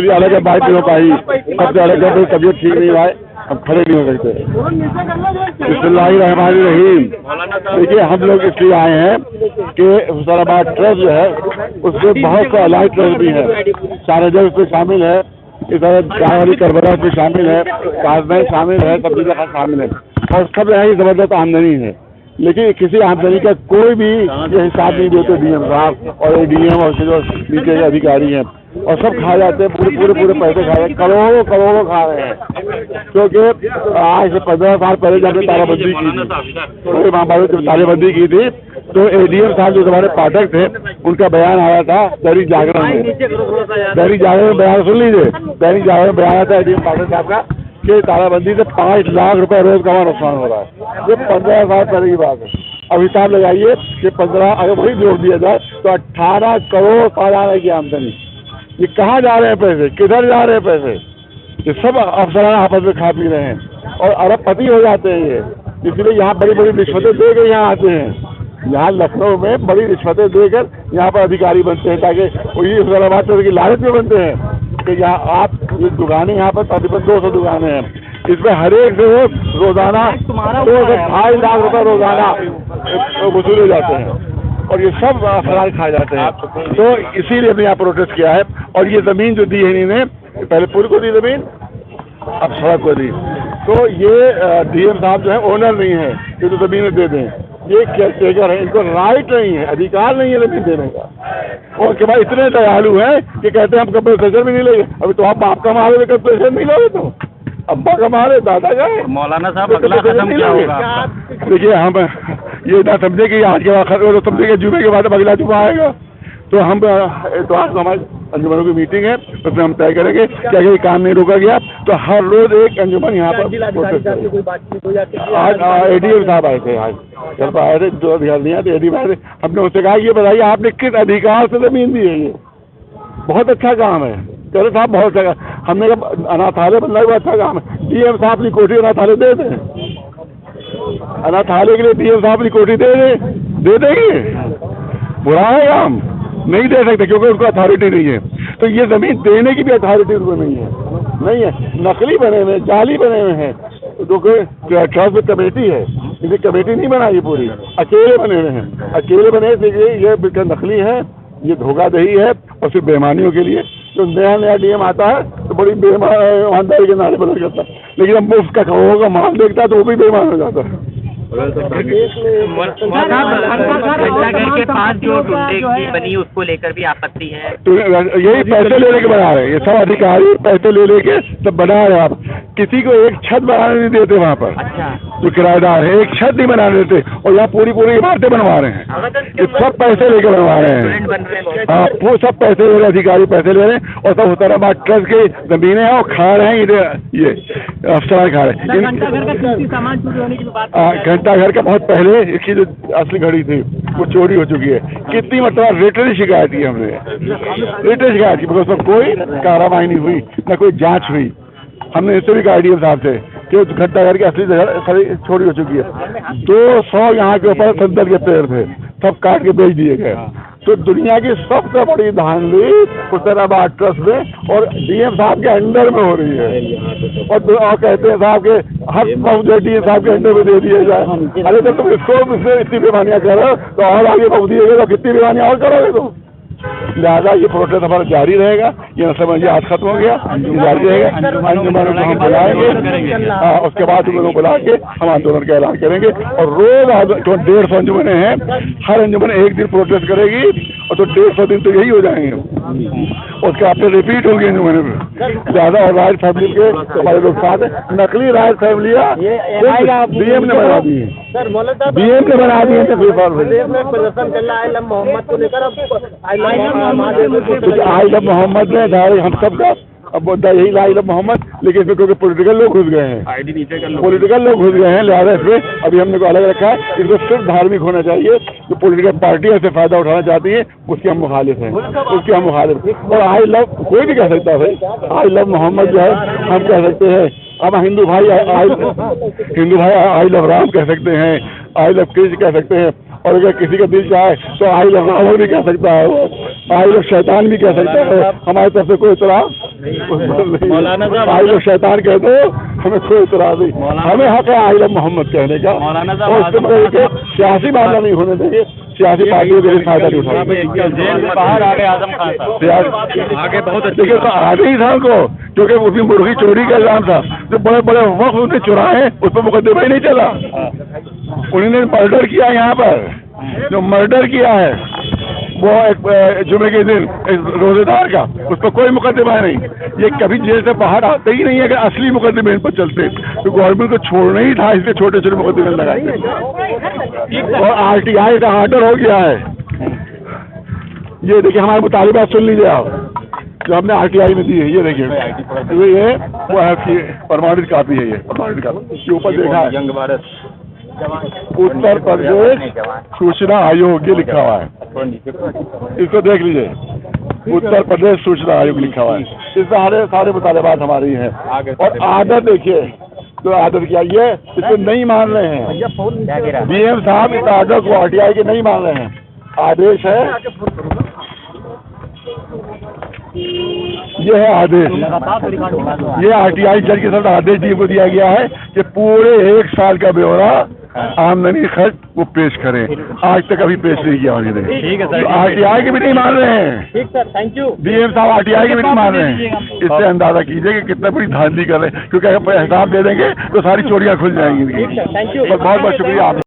अलग है, बाइक नहीं हो पाई, सबसे अलग है, तबीयत ठीक नहीं हुआ है, अब खड़े नहीं हो सकते। बिस्मिल्लाहिर्रहमानिर्रहीम। देखिए, हम लोग इसलिए आए हैं कि हुसैनाबाद ट्रस्ट जो है उसमें बहुत सा अलाइड ट्रस्ट भी है, शारजा उसमें शामिल है, इस तरह चावली करबला उसमें शामिल है, काजमैन शामिल है, सब्जी का शामिल है, और सब यहाँ जबरदस्त आमदनी है। लेकिन किसी आमदनी का कोई भी ये हिसाब नहीं देते डीएम साहब और एडीएम और जो नीचे के अधिकारी हैं, और सब खा जाते हैं, पूरे पैसे खा रहे हैं, करोड़ों खा रहे हैं। क्योंकि आज से 15 साल पहले जब तालाबंदी की थी, पूरे महाभारत जब तालाबंदी की थी, तो एडीएम साहब जो हमारे पाठक थे उनका बयान आया था दैनिक जागरण में। दैनिक जागरण में बयान सुन लीजिए, दैनिक जागरण में बयान आया था एडीएम पाठक साहब का कि तालाबंदी से 5 लाख रुपए रोज का नुकसान हो रहा है। ये 15 साल पहले की बात है। अब हिसाब लगाइए कि 15 अगर वही जोड़ दिया जाए तो 18 करोड़ सालाना की आमदनी। ये कहाँ जा रहे हैं पैसे, किधर जा रहे हैं पैसे? ये सब अफसराना आपस में खा पी रहे हैं और अरबपति हो जाते हैं ये। इसलिए यहाँ बड़ी रिश्वतें देकर यहाँ आते हैं, यहाँ लखनऊ में बड़ी रिश्वतें देकर यहाँ पर अधिकारी बनते हैं, ताकि ये हुसैनाबाद की लालच में बनते हैं कि यहाँ आप ये दुकानें, यहाँ पर तकरीबन 200 दुकानें हैं, इसमें हर एक से रोजाना 2 से 2.5 लाख रुपए रोजाना वसूले जाते हैं, और ये सब फरार खाए जाते हैं। तो इसीलिए हमने यहाँ प्रोटेस्ट किया है। और ये जमीन जो दी है इन्होंने, पहले पुल को दी जमीन, अब सड़क को दी, तो ये डीएम साहब जो है ओनर नहीं है, ये तो जमीन दे दें, ये केयरटेकर है, इनको राइट नहीं है, अधिकार नहीं है जमीन देने का। और के बाद इतने दयालु हैं कि कहते हैं हम कंपनसेशन भी नहीं लेंगे। अभी तो आप बाप कमा रहे, कंपनसेशन नहीं लोगे, तो अब्बा कमा रहे, दादा का। मौलाना साहब अगला कदम क्या होगा? देखिए, हम ये ना समझे कि आज के बाद समझे कि जुमे के बाद अगला जुमा आएगा, तो हम तो आज हमारी अंजुमनों की मीटिंग है, उसमें हम तय करेंगे कि अगर ये काम नहीं रोका गया तो हर रोज एक अंजुमन यहाँ पर। आज एडीएम साहब आए थे, आज जब आए थे, जो अधिकार नहीं आए थे, एडीएम आए थे, हमने उससे कहा ये बताइए आपने किस अधिकार से जमीन दी है? ये बहुत अच्छा काम है, चलो साहब बहुत अच्छा। हमने कहा अनाथालय बनना भी अच्छा काम है, डीएम साहब की कोठी अनाथालय दे दें, अनाथालय के लिए डीएम साहब की कोठी दे देंगे, बुरा है काम? नहीं दे सकते क्योंकि उनको अथॉरिटी नहीं है। तो ये जमीन देने की भी अथॉरिटी उनको नहीं है। नकली बने हुए, जाली बने हुए हैं, जो ट्रस्ट में कमेटी है, इनकी कमेटी नहीं बनाई पूरी, अकेले बने हुए हैं, अकेले बने ये बिल्कुल नकली है, ये धोखाधड़ी है, और सिर्फ बेईमानियों के लिए। जो नया डीएम आता है तो बड़ी ईमानदारी के नारे बदल जाता है, लेकिन अब उसका करोड़ों का माल देखता है तो वो भी बेईमान हो जाता है। घंटाघर के पास जो टुंडे बनी उसको लेकर भी आपत्ति है। तो यही पैसे लेने के बना रहे हैं, ये सब अधिकारी पैसे ले सब बना रहे हैं। आप किसी को एक छत बनाने नहीं देते वहाँ पर। अच्छा। जो किराएदार है एक छत नहीं बनाने देते, और यहाँ पूरी इमारतें बनवा रहे हैं, ये सब पैसे लेके बनवा रहे हैं। हाँ, वो सब पैसे ले रहे, अधिकारी पैसे ले रहे हैं, और सब हुसैनाबाद ट्रस्ट की जमीनें हैं और खा रहे हैं, ये अफसर खा रहे हैं। घंटाघर का बहुत पहले इसकी जो असली घड़ी थी वो चोरी हो चुकी है। कितनी मतलब रिटर्न शिकायत की हमने, रिटर्न शिकायत की, उसमें कोई कार्रवाई नहीं हुई, न कोई जांच हुई। हमने इससे भी कहा डीएम साहब से कि घंटाघर की असली जगह चोरी हो चुकी है। 200 यहाँ के ऊपर संदल के पेड़ थे, सब काट के बेच दिए गए। तो दुनिया की सबसे बड़ी धांधली हुसैनाबाद ट्रस्ट में और डीएम साहब के अंडर में हो रही है, और कहते हैं साहब के हर पहुँच डीएम साहब के अंडर में दे दिए जाए। अरे तो तुम इसको इतनी बेमानियाँ करो तो और आगे पहुँच दिएगा तो कितनी बेमानियाँ और करोगे तुम। लिहाजा ये प्रोटेस्ट हमारा जारी रहेगा, ये समझिए आज खत्म हो गया, जारी रहेगा। अंजुमनों को हम बुलाएंगे, उसके बाद उन लोगों को बुला के हम आंदोलन का ऐलान करेंगे, और रोज 150 अंजुमनें हैं, हर अंजुमन एक दिन प्रोटेस्ट करेगी, और तो 150 दिन तो यही हो जाएंगे, उसके बाद फिर रिपीट होंगी अंजुमन में। ज्यादा और राज फैमिली के हमारे लोग साथ हैं, नकली राज फैमिलियाँ डीएम ने बना दी है, डीएम ने बना दी है। प्रदर्शन चल रहा है मोहम्मद को लेकर, आई लव मोहम्मद ने हम सब का अब मुद्दा यही ला इलाहा मोहम्मद, लेकिन इसमें क्योंकि पॉलिटिकल लोग घुस गए हैं, आईडी नीचे कर लो। पॉलिटिकल लोग घुस गए हैं, लिहाजा इसमें अभी हमने को अलग रखा है। इसमें सिर्फ धार्मिक होना चाहिए। जो पॉलिटिकल पार्टियां इससे फायदा उठाना चाहती है उसके हम मुखालिफ हैं, उसके हम मुखालिफ। और आई लव कोई भी कह सकता है भाई, आई लव मोहम्मद जो है हम कह सकते हैं। अब हिंदू भाई आई लव राम कह सकते हैं, आई लव कृष्ण कह सकते हैं, और अगर किसी का दिल चाहे तो आई लव रावण भी कह सकता है, वो आई लव शैतान भी कह सकता है। हमारी तरफ से कोई इतराज, आई लव शैतान कह दो, हमें कोई इतराज नहीं। हमें हक है आई लव मोहम्मद कहने का, और इसके सियासी मामला नहीं होने देंगे, सियासी पार्टियों के लिए फायदा नहीं उठाएंगे। बाहर आ गए आजम खान साहब, आगे बहुत देखिए तो आगे ही था उनको, क्योंकि उसकी मुर्गी चोरी का इल्जाम था। जो बड़े बड़े वक्त उनके चुराए हैं उस पर मुकदमा ही नहीं चला। उन्होंने मर्डर किया यहाँ पर, जो मर्डर किया है वो एक जुमे के दिन एक रोजेदार का, उस पर कोई मुकदमा नहीं। ये कभी जेल से बाहर आते ही नहीं है। अगर असली मुकदमे इन पर चलते तो गवर्नमेंट को छोड़ना ही था, इसलिए छोटे छोटे मुकदमे लगाए। और RTI का ऑर्डर हो गया है। ये देखिए हमारे मुतालिबात सुन लीजिए आप, जो हमने RTI में दी है। ये देखिए ये वो है कि प्रमाणित कापी है, ये प्रमाणित कापी के ऊपर देखा है यंग भारत उत्तर प्रदेश सूचना आयोग ये लिखा हुआ है, इसको देख लीजिए। उत्तर प्रदेश सूचना आयोग लिखा हुआ है, इसमें सारे मुतालिबात हमारी हैं। और आदत देखिए, तो आदत क्या ये इसको नहीं मान रहे हैं। DM साहब इस आदत को RTI के नहीं मान रहे हैं। आदेश है, ये है आदेश, ये RTI जज के साथ आदेश DM को दिया गया है कि पूरे 1 साल का ब्यौरा आमदनी खर्च वो पेश करें। आज तक अभी पेश नहीं किया उन्होंने। ठीक है सर, RTI के भी नहीं मान रहे हैं। ठीक सर, थैंक यू। DM साहब RTI के भी नहीं मान रहे हैं। इससे अंदाजा कीजिए कि कितना बड़ी धांधली कर रहे हैं, क्योंकि अगर हिसाब दे देंगे तो सारी चोरियां खुल जाएंगी। Thank you. बहुत बहुत शुक्रिया आप